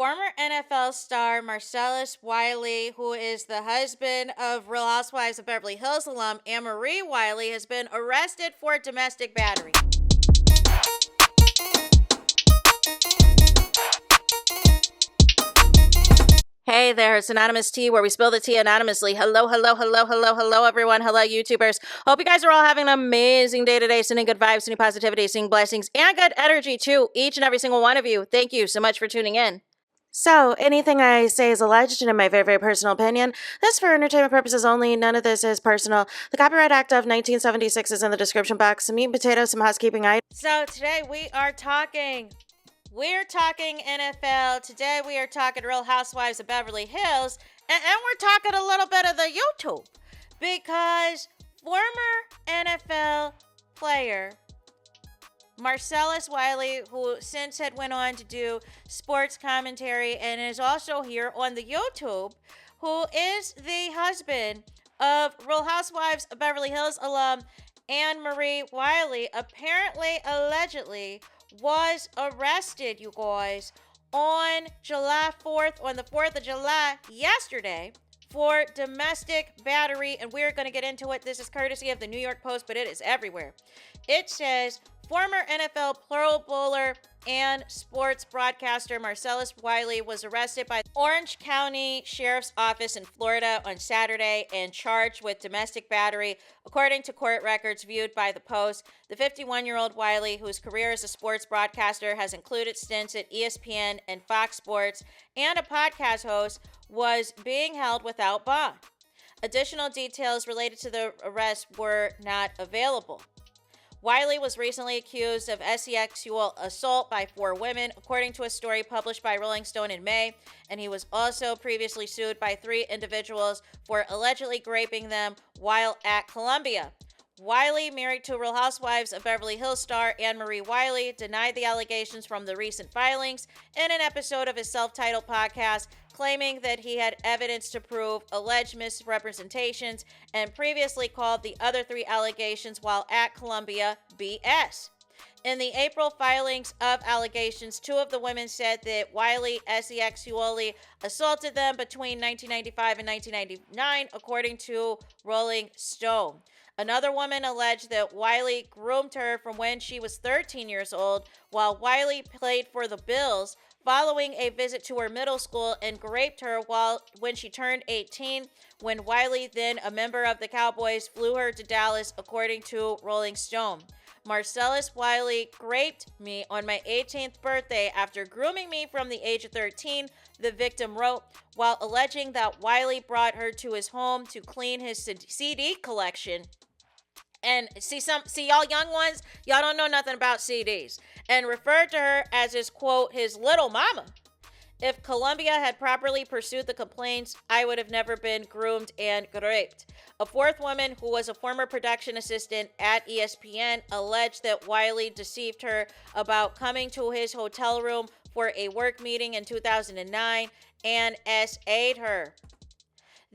Former NFL star Marcellus Wiley, who is the husband of Real Housewives of Beverly Hills alum ANNEMARIE Wiley, has been arrested for domestic battery. Hey there, it's Anonymous Tea, where we spill the tea anonymously. Hello, everyone. Hello, YouTubers. Hope you guys are all having an amazing day today, sending good vibes, sending positivity, sending blessings, and good energy to each and every single one of you. Thank you so much for tuning in. So, anything I say is alleged and in my very, very personal opinion. This for entertainment purposes only. None of this is personal. The Copyright Act of 1976 is in the description box. Some meat and potatoes, some housekeeping items. So, today we're talking NFL. Today we are talking Real Housewives of Beverly Hills. And we're talking a little bit of the YouTube. Because former NFL player Marcellus Wiley, who since had went on to do sports commentary and is also here on the YouTube, who is the husband of Real Housewives of Beverly Hills alum ANNEMARIE Wiley, apparently, allegedly, was arrested, you guys, on July 4th, on the 4th of July, yesterday, for domestic battery, and we're going to get into it. This is courtesy of the New York Post, but it is everywhere. It says, former NFL Pro Bowler and sports broadcaster Marcellus Wiley was arrested by Orange County Sheriff's Office in Florida on Saturday and charged with domestic battery, according to court records viewed by the Post. The 51-year-old Wiley, whose career as a sports broadcaster has included stints at ESPN and Fox Sports and a podcast host, was being held without bond. Additional details related to the arrest were not available. Wiley was recently accused of sexual assault by 4 women, according to a story published by Rolling Stone in May, and he was also previously sued by 3 individuals for allegedly raping them while at Columbia. Wiley, married to Real Housewives of Beverly Hills star ANNEMARIE Wiley, denied the allegations from the recent filings in an episode of his self-titled podcast, claiming that he had evidence to prove alleged misrepresentations and previously called the other 3 allegations while at Columbia BS. In the April filings of allegations, 2 of the women said that Wiley sexually assaulted them between 1995 and 1999, according to Rolling Stone. Another woman alleged that Wiley groomed her from when she was 13 years old while Wiley played for the Bills, following a visit to her middle school, and raped her when she turned 18, when Wiley, then a member of the Cowboys, flew her to Dallas, according to Rolling Stone. Marcellus Wiley raped me on my 18th birthday after grooming me from the age of 13, the victim wrote, while alleging that Wiley brought her to his home to clean his CD collection. And see y'all young ones, y'all don't know nothing about CDs, and referred to her as his, quote, his little mama. If Columbia had properly pursued the complaints, I would have never been groomed and raped. A 4th woman, who was a former production assistant at ESPN, alleged that Wiley deceived her about coming to his hotel room for a work meeting in 2009 and SA'd her.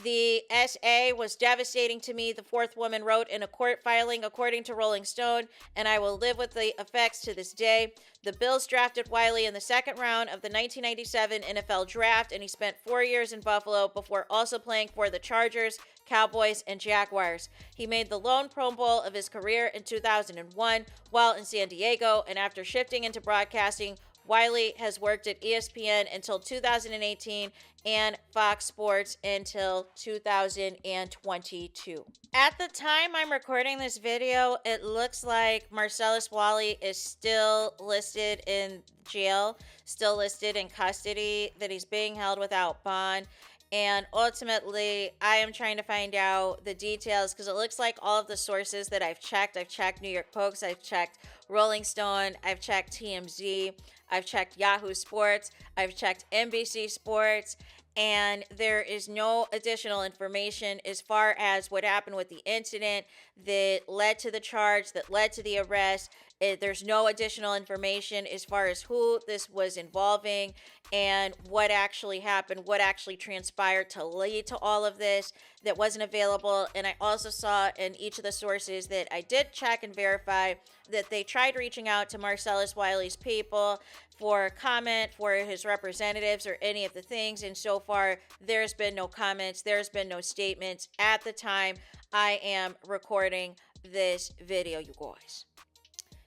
The SA was devastating to me, the 4th woman wrote in a court filing, according to Rolling Stone, and I will live with the effects to this day. The Bills drafted Wiley in the 2nd round of the 1997 NFL Draft, and he spent 4 years in Buffalo before also playing for the Chargers, Cowboys, and Jaguars. He made the lone Pro Bowl of his career in 2001 while in San Diego, and after shifting into broadcasting, Wiley has worked at ESPN until 2018 and Fox Sports until 2022. At the time I'm recording this video, it looks like Marcellus Wiley is still listed in jail, still listed in custody, that he's being held without bond. And ultimately, I am trying to find out the details, because it looks like all of the sources that I've checked New York Post, I've checked Rolling Stone, I've checked TMZ, I've checked Yahoo Sports, I've checked NBC Sports, and there is no additional information as far as what happened with the incident that led to the charge, that led to the arrest. There's no additional information as far as who this was involving and what actually happened, what actually transpired to lead to all of this. that wasn't available. And I also saw in each of the sources that I did check and verify that they tried reaching out to Marcellus Wiley's people for comment, for his representatives, or any of the things. And so far, there's been no comments, there's been no statements at the time I am recording this video, you guys.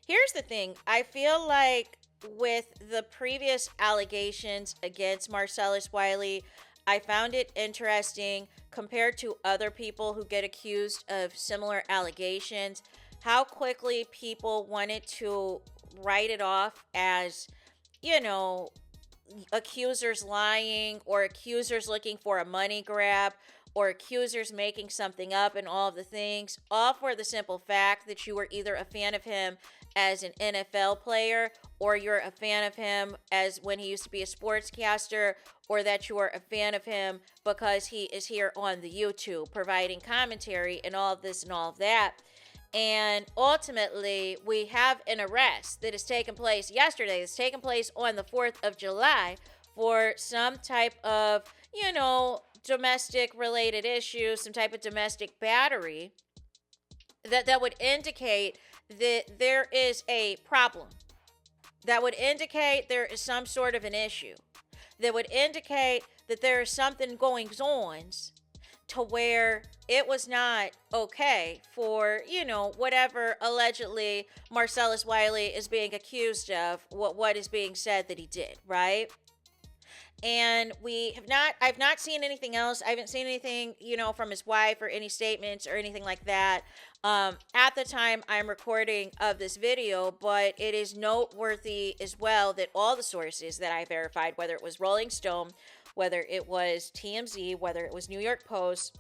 Here's the thing. I feel like with the previous allegations against Marcellus Wiley, I found it interesting compared to other people who get accused of similar allegations, how quickly people wanted to write it off as, you know, accusers lying or accusers looking for a money grab or accusers making something up and all of the things, all for the simple fact that you were either a fan of him as an NFL player or you're a fan of him as when he used to be a sportscaster, or that you are a fan of him because he is here on the YouTube providing commentary and all of this and all of that. And ultimately, we have an arrest that has taken place yesterday. It's taken place on the 4th of July for some type of, you know, domestic related issue, some type of domestic battery that would indicate that there is a problem, that would indicate there is some sort of an issue, that would indicate that there is something going on to where it was not okay for, you know, whatever allegedly Marcellus Wiley is being accused of, what is being said that he did, right? And I've not seen anything else. I haven't seen anything, you know, from his wife or any statements or anything like that at the time I'm recording of this video, but it is noteworthy as well that all the sources that I verified, whether it was Rolling Stone, whether it was TMZ, whether it was New York Post,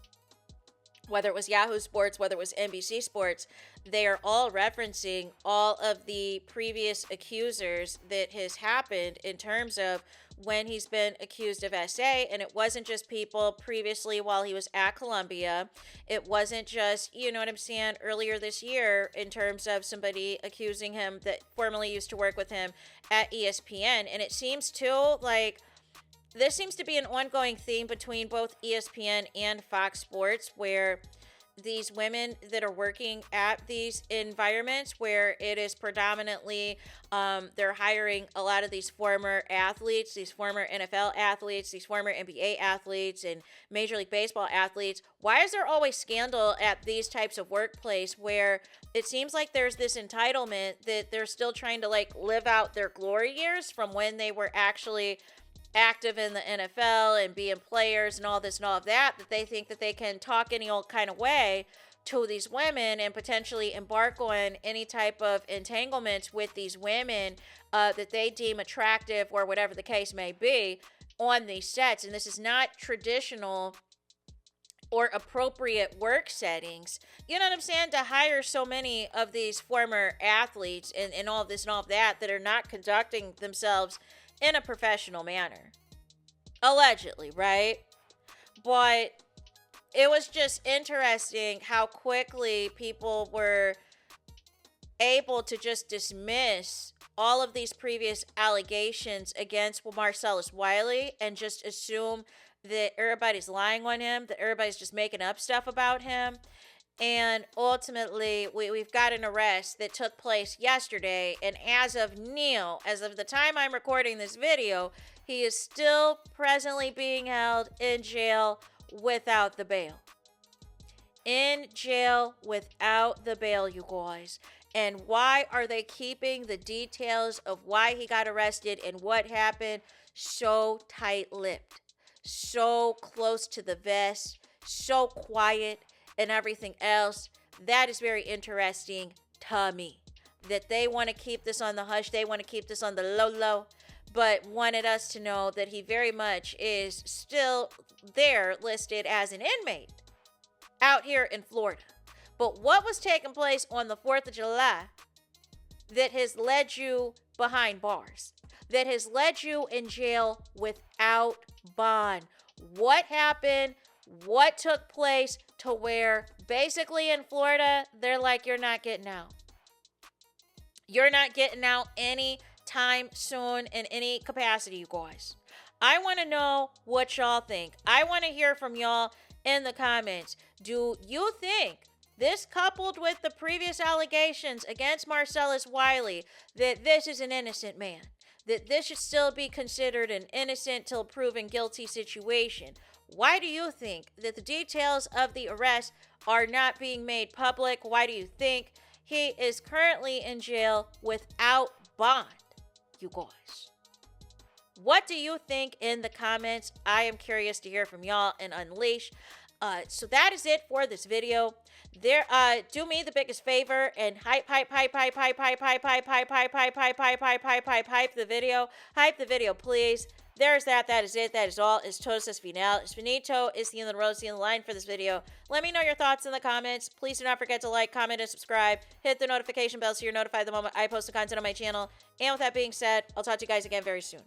whether it was Yahoo Sports, whether it was NBC Sports, they are all referencing all of the previous accusers that has happened in terms of when he's been accused of SA. And it wasn't just people previously while he was at Columbia. It wasn't just, you know what I'm saying, earlier this year in terms of somebody accusing him that formerly used to work with him at ESPN. And it seems too like this seems to be an ongoing theme between both ESPN and Fox Sports, where these women that are working at these environments where it is predominantly they're hiring a lot of these former athletes, these former NFL athletes, these former NBA athletes and Major League Baseball athletes. Why is there always scandal at these types of workplace where it seems like there's this entitlement that they're still trying to like live out their glory years from when they were actually active in the NFL and being players and all this and all of that, that they think that they can talk any old kind of way to these women and potentially embark on any type of entanglements with these women that they deem attractive or whatever the case may be on these sets. And this is not traditional or appropriate work settings, you know what I'm saying, to hire so many of these former athletes and all of this and all of that that are not conducting themselves in a professional manner, allegedly, right? But it was just interesting how quickly people were able to just dismiss all of these previous allegations against Marcellus Wiley and just assume that everybody's lying on him, that everybody's just making up stuff about him. And ultimately, we've got an arrest that took place yesterday. And as of the time I'm recording this video, he is still presently being held in jail without the bail. In jail without the bail, you guys. And why are they keeping the details of why he got arrested and what happened so tight-lipped, so close to the vest, so quiet, and everything else? That is very interesting to me, that they want to keep this on the hush, they want to keep this on the low, but wanted us to know that he very much is still there listed as an inmate out here in Florida. But what was taking place on the 4th of July that has led you behind bars, that has led you in jail without bond? What happened? What took place to where basically in Florida, they're like, you're not getting out. You're not getting out anytime soon in any capacity, you guys. I want to know what y'all think. I want to hear from y'all in the comments. Do you think this, coupled with the previous allegations against Marcellus Wiley, that this is an innocent man? That this should still be considered an innocent till proven guilty situation? Why do you think that the details of the arrest are not being made public? Why do you think he is currently in jail without bond, you guys? What do you think in the comments? I am curious to hear from y'all and unleash. So that is it for this video. Do me the biggest favor and hype the video. Hype the video, please. There's that. That is it. That is all. Es todo es final. Es finito. Is the end of the road. Is the end of the line for this video. Let me know your thoughts in the comments. Please do not forget to like, comment, and subscribe. Hit the notification bell so you're notified the moment I post the content on my channel. And with that being said, I'll talk to you guys again very soon.